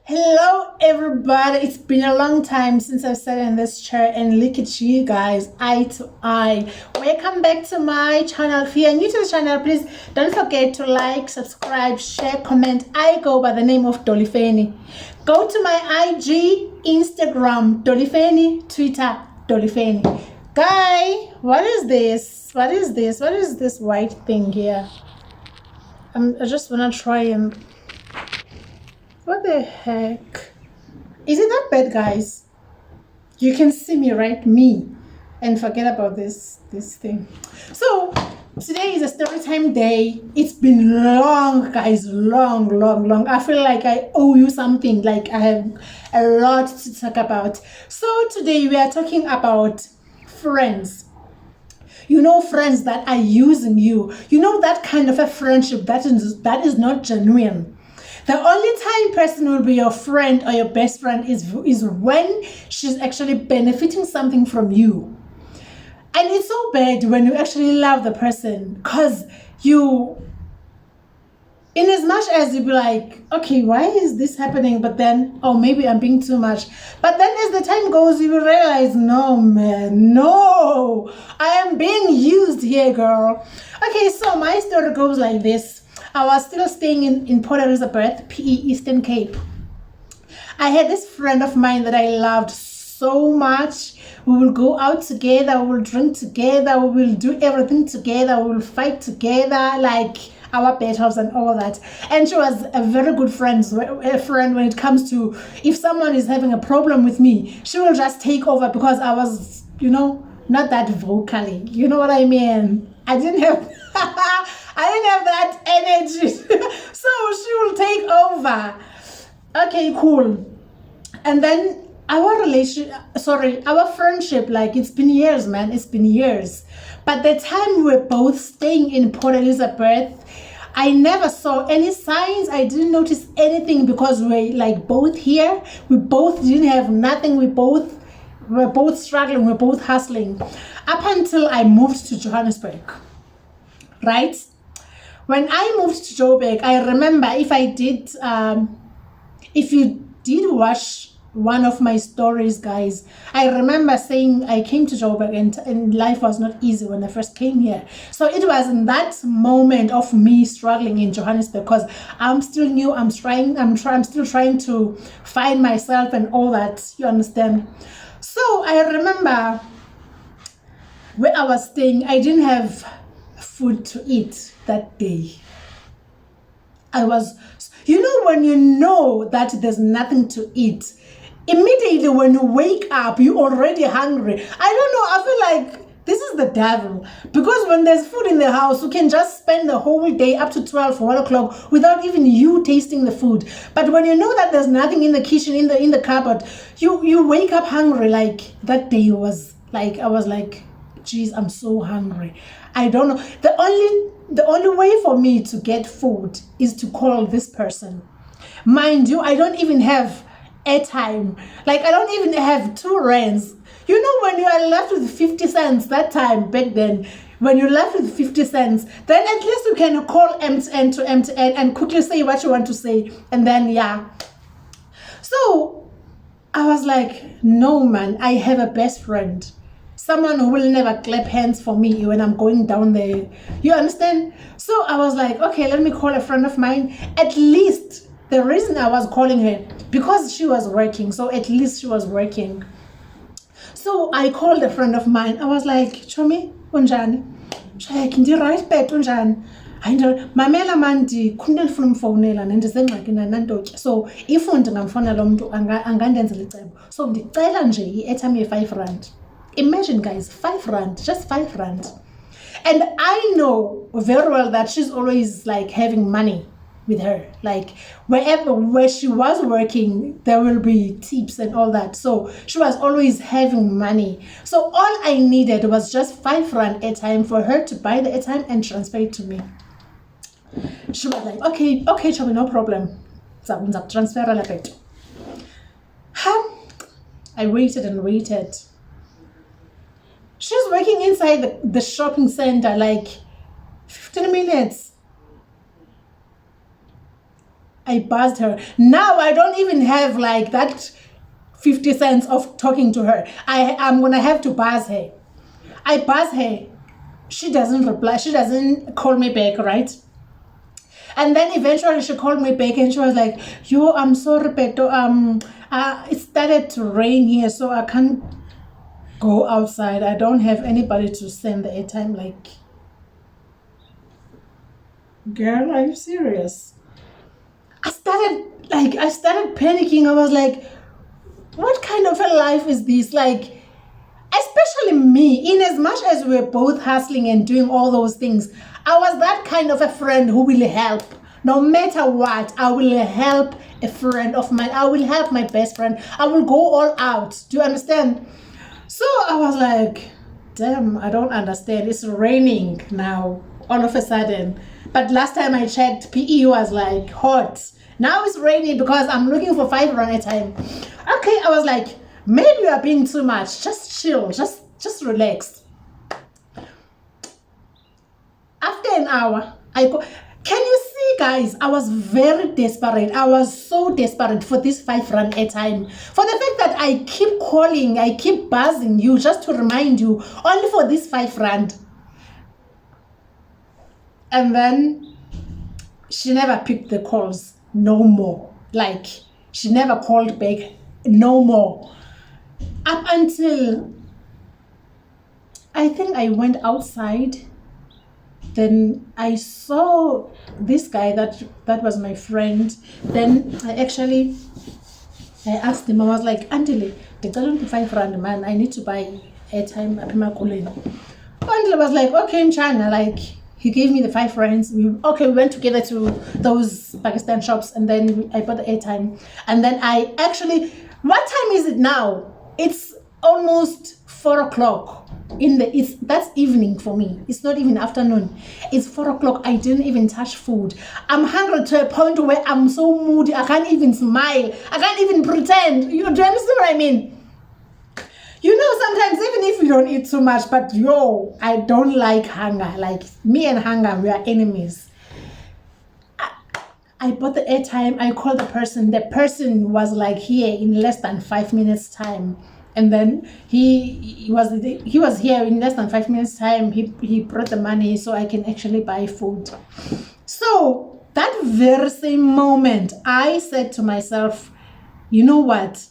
Hello, everybody. It's been a long time since I've sat in this chair and look at you guys eye to eye. Welcome back to my channel. If you're new to the channel, please don't forget to like, subscribe, share, comment. I go by the name of Dolifeni. Go to my IG, Instagram, Dolifeni, Twitter, Dolifeni. Guy, what is this? What is this? What is this white thing here? I just want to try and... What the heck? Is it that bad, guys? You can see me, right? Me. And forget about this thing. So, today is a story time day. It's been long, guys. Long. I feel like I owe you something. Like I have a lot to talk about. So, today we are talking about friends. You know, friends that are using you. You know, that kind of a friendship that is not genuine. The only time person will be your friend or your best friend is when she's actually benefiting something from you. And it's so bad when you actually love the person, because in as much as you be like, okay, why is this happening? But then, oh, maybe I'm being too much. But then as the time goes, you will realize, no, man, no, I am being used here, girl. Okay, so my story goes like this. I was still staying in Port Elizabeth, PE, Eastern Cape. I had this friend of mine that I loved so much. We will go out together, we will drink together, we will do everything together, we will fight together, like our battles and all that. And she was a very good friend when it comes to, if someone is having a problem with me, she will just take over, because I was, not that vocally. You know what I mean? I didn't have that energy. So she will take over. Okay, cool. And then our friendship, like, it's been years, man. It's been years. But the time we were both staying in Port Elizabeth, I never saw any signs. I didn't notice anything, because we're like both here. We both didn't have nothing. We're both struggling. We're both hustling. Up until I moved to Johannesburg, right? When I moved to Joburg, I remember, if you did watch one of my stories, guys, I remember saying I came to Joburg and life was not easy when I first came here. So it was in that moment of me struggling in Johannesburg, because I'm still new. I'm still trying to find myself and all that. You understand? So I remember where I was staying, I didn't have food to eat that day. When you know that there's nothing to eat, immediately when you wake up, you're already hungry. I don't know, I feel like this is the devil, because when there's food in the house, you can just spend the whole day up to 12 or 1 o'clock without even you tasting the food. But when you know that there's nothing in the kitchen, in the cupboard, you wake up hungry. Like that day was like, I was like, geez, I'm so hungry. I don't know. The only way for me to get food is to call this person. Mind you, I don't even have airtime. Like, I don't even have 2 rands. When you are left with 50 cents that time back then, when you're left with 50 cents, then at least you can call MTN to MTN and quickly say what you want to say. And then, yeah. So I was like, no, man, I have a best friend. Someone who will never clap hands for me when I'm going down there. You understand? So I was like, okay, let me call a friend of mine. At least the reason I was calling her, because she was working. So at least she was working. So I called a friend of mine. I was like, Chomi, unjani? Like, ndi right bet unjani? Mamela man ndikufuna umfowunela ndisengxakini nantotya. So if ndingamfowunela umuntu angandenzela icebo. So ndicela nje i-airtime ye-R5. Imagine, guys, R5, just R5. And I know very well that she's always like having money with her. Like where she was working, there will be tips and all that. So she was always having money. So all I needed was just R5 airtime for her to buy the airtime and transfer it to me. She was like, okay, Chobi, no problem. Transfer a bit. I waited and waited. She's working inside the shopping center, like 15 minutes. I buzzed her. Now I don't even have like that 50 cents of talking to her. I'm gonna have to buzz her. I buzz her. She doesn't reply. She doesn't call me back, right? And then eventually she called me back and she was like, yo, I'm sorry, Peto. It started to rain here, so I can't go outside. I don't have anybody to send the airtime. Like, girl, are you serious? I started panicking. I was like, what kind of a life is this? Like, especially me, in as much as we're both hustling and doing all those things, I was that kind of a friend who will help. No matter what, I will help a friend of mine. I will help my best friend. I will go all out. Do you understand? So I was like, damn, I don't understand. It's raining now, all of a sudden. But last time I checked, PE was like hot. Now it's raining because I'm looking for 5 rand a time. Okay, I was like, maybe you are being too much. Just chill. Just relax. After an hour, I go. Can you see, guys? I was very desperate. I was so desperate for this 5 rand airtime. For the fact that I keep calling, I keep buzzing you just to remind you, only for this 5 rand. And then she never picked the calls. No more. Like, she never called back. No more. Up until I think I went outside. Then I saw this guy that was my friend. Then I asked him, I was like, Andile, the girl 5 rand, man, I need to buy airtime at Makulin. Andile was like, okay, in China, like, he gave me the 5 rands. We went together to those Pakistan shops, and then I bought the airtime. And then I actually, what time is it now? It's almost 4 o'clock. That's evening for me. It's not even afternoon. It's 4 o'clock. I didn't even touch food. I'm hungry to a point where I'm so moody. I can't even smile. I can't even pretend. Do you understand what I mean? You know, sometimes even if you don't eat too much, but I don't like hunger. Like, me and hunger, we are enemies. I bought the airtime. I called the person. The person was like here in less than 5 minutes time. And then he was here in less than 5 minutes time. He brought the money so I can actually buy food. So that very same moment, I said to myself, you know what?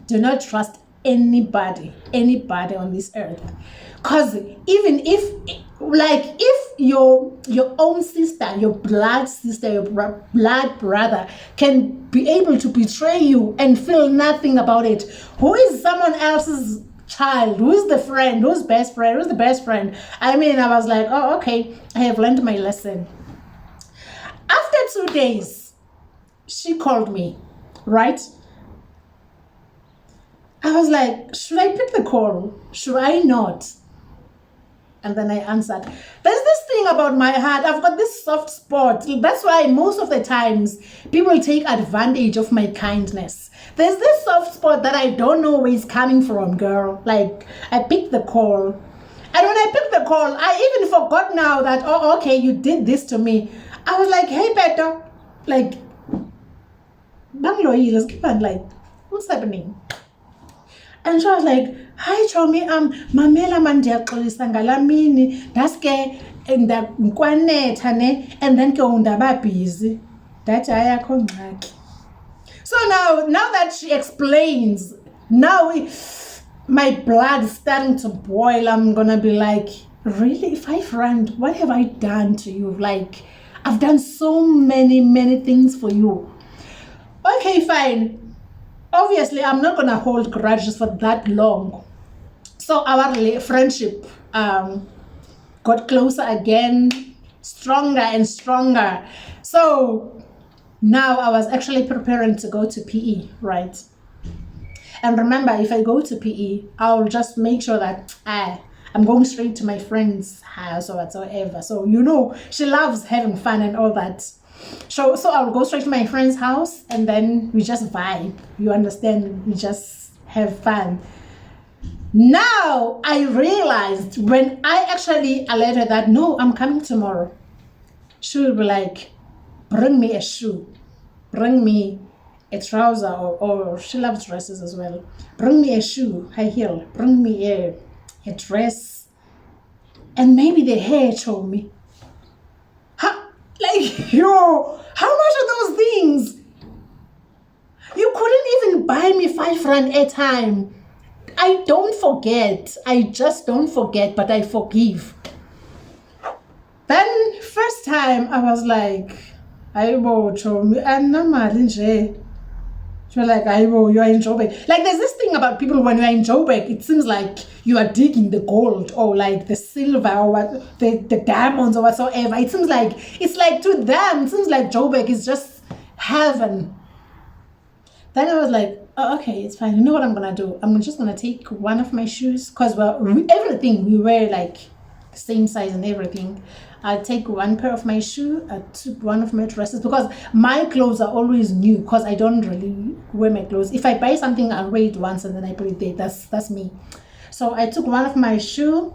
Do not trust anybody on this earth. Because even if your own sister, your blood sister, your blood brother can be able to betray you and feel nothing about it, who is someone else's child? Who is the friend? Who's best friend? Who's the best friend? I mean, I was like, oh, okay, I have learned my lesson. After 2 days, she called me, right? I was like, should I pick the call? Should I not? And then I answered. There's this thing about my heart. I've got this soft spot. That's why most of the times people take advantage of my kindness. There's this soft spot that I don't know where it's coming from, girl. Like, I picked the call. And when I picked the call, I even forgot now that, oh, okay, you did this to me. I was like, hey, Peto. Like, let's keep on, like, what's happening? And she was like, hi Chomi, mamela mandiyaxolisa ngalamini daske ndakwanetha ne and then ke undaba busy. That ayakho ngxaki. So now that she explains, now my blood is starting to boil. I'm gonna be like, really, 5 rand? What have I done to you? Like, I've done so many things for you. Okay, fine. Obviously, I'm not going to hold grudges for that long. So our friendship got closer again, stronger and stronger. So now I was actually preparing to go to PE, right? And remember, if I go to PE, I'll just make sure that I'm going straight to my friend's house or whatsoever. So, she loves having fun and all that. So I'll go straight to my friend's house and then we just vibe. You understand? We just have fun. Now I realized when I actually alerted her that, no, I'm coming tomorrow, she will be like, bring me a shoe. bring me a trouser, or she loves dresses as well. Bring me a shoe, high heel. Bring me a dress, and maybe the hair told me. Like, yo, how much are those things? You couldn't even buy me 5 rand airtime. I don't forget. I just don't forget, but I forgive. Then, first time, I was like, Aibo, Chomi, and Namalin. You're like, Aibo, you are in Joburg. Like, there's this thing about people when you're in Joburg, it seems like you are digging the gold, or like the silver, or what, the diamonds, or whatsoever. It seems like, it's like to them, it seems like Joburg is just heaven. Then I was like, oh, okay, it's fine. You know what I'm gonna do? I'm just gonna take one of my shoes, because everything, we wear like the same size and everything. I take one pair of my shoe, I took one of my dresses, because my clothes are always new, because I don't really wear my clothes. If I buy something, I'll wear it once and then I put it there. That's me. So I took one of my shoe,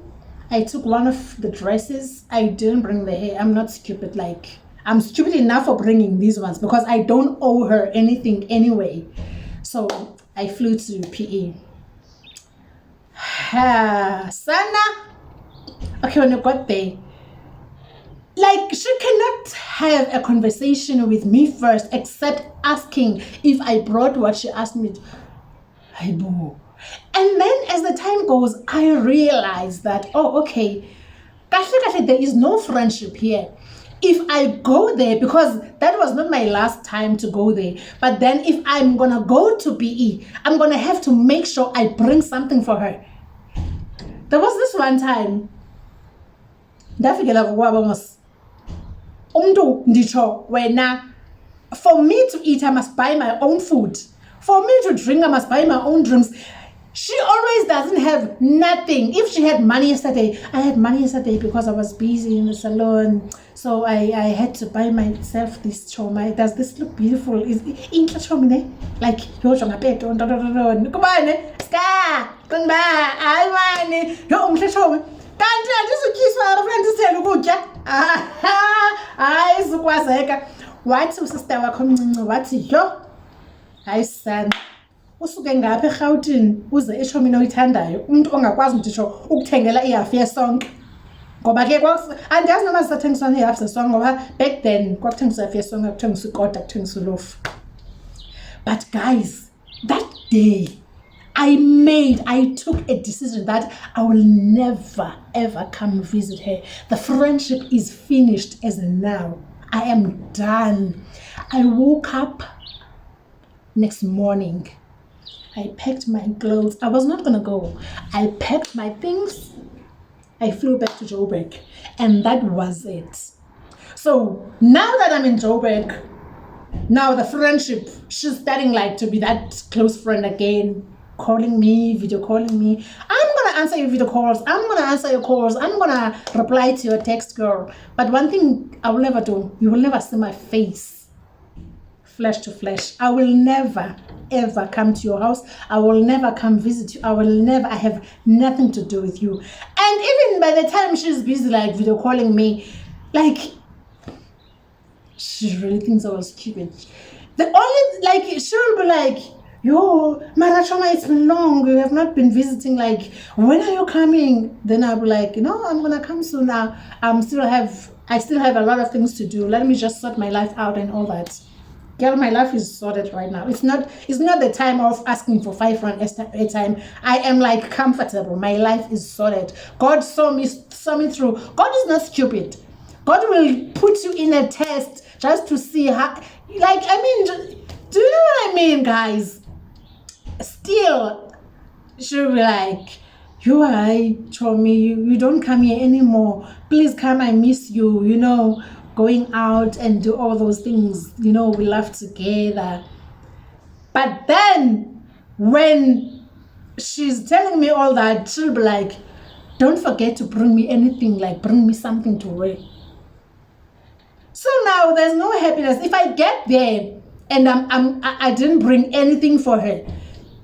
I took one of the dresses. I didn't bring the hair. I'm not stupid. Like, I'm stupid enough for bringing these ones, because I don't owe her anything anyway. So I flew to PE. Sana. Okay, when I got there, like, she cannot have a conversation with me first except asking if I brought what she asked me to. And then as the time goes, I realize that, oh, okay, there is no friendship here. If I go there, because that was not my last time to go there, but then if I'm gonna go to PE, I'm gonna have to make sure I bring something for her. There was this one time, for me to eat, I must buy my own food. For me to drink, I must buy my own drinks. She always doesn't have nothing. If she had money yesterday, I had money yesterday because I was busy in the salon. So I had to buy myself this choma. Does this look beautiful? Is in choma, like yo choma peto, come on, ska, come back, I want yo choma. Kanti andizukiswa abafundisela ukutya. Hayi sikwazeka. Wathi usister wakho omncinci wathi yo, hayi sana, usuke ngapha eRhawutini uze eShomini oyithandayo, umuntu ongakwazi nditsho ukuthengela ihafu yesonke. Ngoba ke andiyazi noma zisathengiswa ihafu zesonke, ngoba back then kwakuthengiswa ihafu yesonke, kuthengiswa ikota, kuthengiswa ilofu. But guys, that day I took a decision that I will never ever come visit her. The friendship is finished as now. I am done. I woke up next morning. I packed my clothes. I was not gonna go. I packed my things. I flew back to Joburg, and that was it. So now that I'm in Joburg, now the friendship, she's starting like to be that close friend again. Calling me, video calling me. I'm gonna answer your video calls. I'm gonna answer your calls. I'm gonna reply to your text, girl. But one thing I will never do, you will never see my face flesh to flesh. I will never ever come to your house. I will never come visit you. I have nothing to do with you. And even by the time she's busy like video calling me, like, she really thinks I was stupid. The only, like, she'll be like, yo, Marachoma, it's been long. You have not been visiting. Like, when are you coming? Then I'll be like, no, I'm gonna come soon. Now, I still have a lot of things to do. Let me just sort my life out and all that. Girl, my life is sorted right now. It's not the time of asking for 5 rand a time. I am like comfortable. My life is sorted. God saw me through. God is not stupid. God will put you in a test just to see how. Like, I mean, do you know what I mean, guys? Still, she'll be like, you I told me you don't come here anymore. Please come, I miss you, you know, going out and do all those things, you know, we laugh together. But then when she's telling me all that, she'll be like, don't forget to bring me anything, like bring me something to wear. So now there's no happiness. If I get there and I didn't bring anything for her,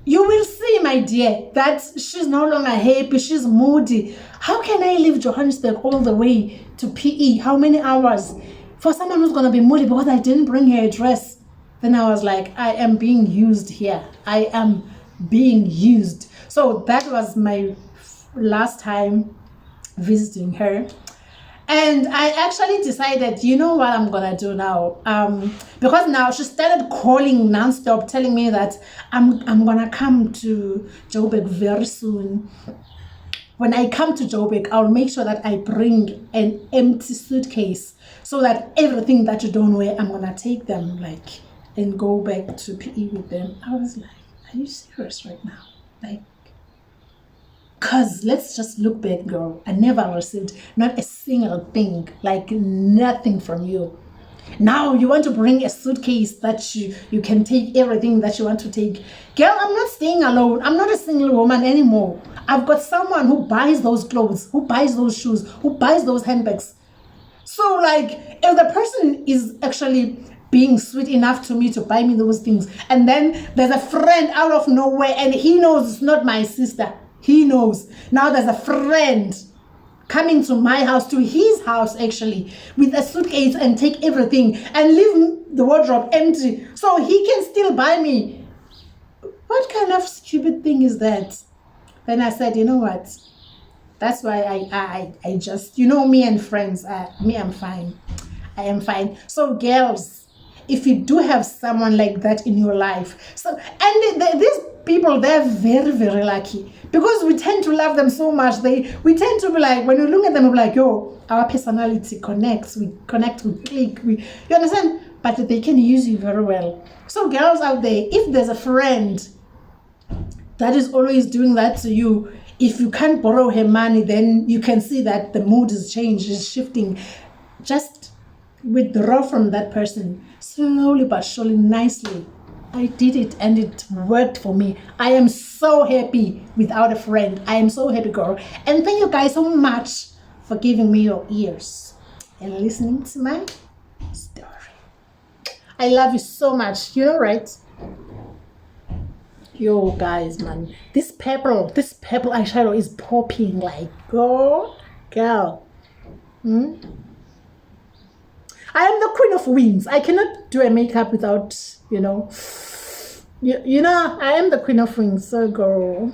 you will see, my dear, that she's no longer happy, she's moody. How can I leave Johannesburg all the way to PE? How many hours? For someone who's going to be moody because I didn't bring her a dress. then I was like, I am being used here. I am being used. So that was my last time visiting her. And I actually decided, you know what I'm gonna do now? Because now she started calling nonstop, telling me that I'm gonna come to Joburg very soon. When I come to Joburg, I'll make sure that I bring an empty suitcase so that everything that you don't wear, I'm gonna take them like and go back to PE with them. I was like, are you serious right now? Like, cause let's just look back, girl. I never received not a single thing, like nothing from you. Now you want to bring a suitcase that you can take everything that you want to take. Girl, I'm not staying alone. I'm not a single woman anymore. I've got someone who buys those clothes, who buys those shoes, who buys those handbags. So like, if the person is actually being sweet enough to me to buy me those things, and then there's a friend out of nowhere and he knows it's not my sister. He knows. Now there's a friend coming to my house, to his house actually, with a suitcase and take everything and leave the wardrobe empty so he can still buy me. What kind of stupid thing is that? Then I said, you know what? That's why I just, you know, me and friends, I'm fine. I am fine. So girls, if you do have someone like that in your life, so and these people, they're very, very lucky because we tend to love them so much. We tend to be like, when you look at them, we're like, yo, our personality connects. We connect, we click. You understand? But they can use you very well. So girls out there, if there's a friend that is always doing that to you, if you can't borrow her money, then you can see that the mood is changed, is shifting. Just withdraw from that person slowly but surely, nicely. I did it and it worked for me. I am so happy without a friend. I am so happy, girl. And thank you guys so much for giving me your ears and listening to my story. I love you so much. You know, right? Yo, guys, man. This purple eyeshadow is popping like, girl. I am the queen of wings. I cannot do a makeup without, you know, I am the queen of wings. So, girl.